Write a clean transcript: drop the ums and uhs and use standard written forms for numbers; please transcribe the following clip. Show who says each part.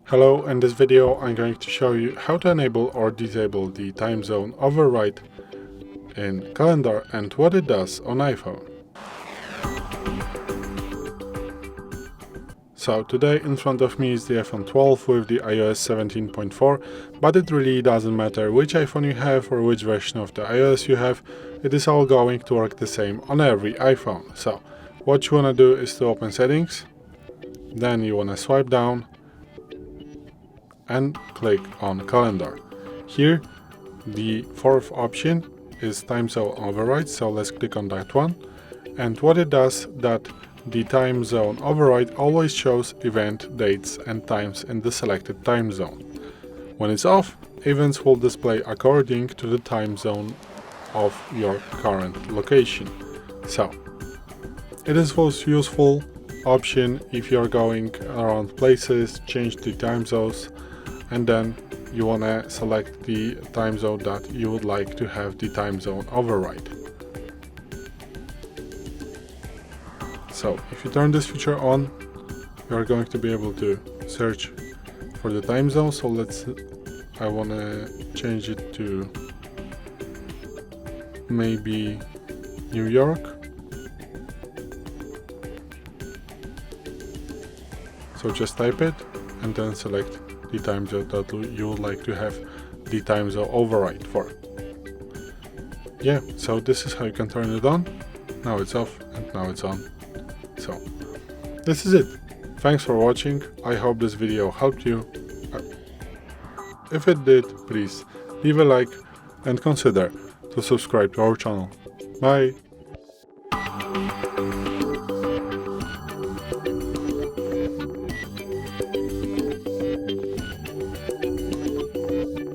Speaker 1: Hello, in this video I'm going to show you how to enable or disable the time zone override in Calendar and what it does on iPhone. So today in front of me is the iPhone 12 with the iOS 17.4, but it really doesn't matter which iPhone you have or which version of the iOS you have, it is all going to work the same on every iPhone. So what you want to do is to open settings, then you want to swipe down and click on Calendar. Here the fourth option is time zone override, so let's click on that one. And what it does, that the time zone override always shows event dates and times in the selected time zone. When it's off, events will display according to the time zone of your current location. So it is most useful option if you're going around places, change the time zones, and then you want to select the time zone that you would like to have the time zone override. So if you turn this feature on, you are going to be able to search for the time zone. So I want to change it to maybe New York. So just type it and then select the time zone that you would like to have the time zone override for. Yeah, so this is how you can turn it on. Now it's off and now it's on. So this is it. Thanks for watching. I hope this video helped you. If it did, please leave a like and consider to subscribe to our channel. Bye.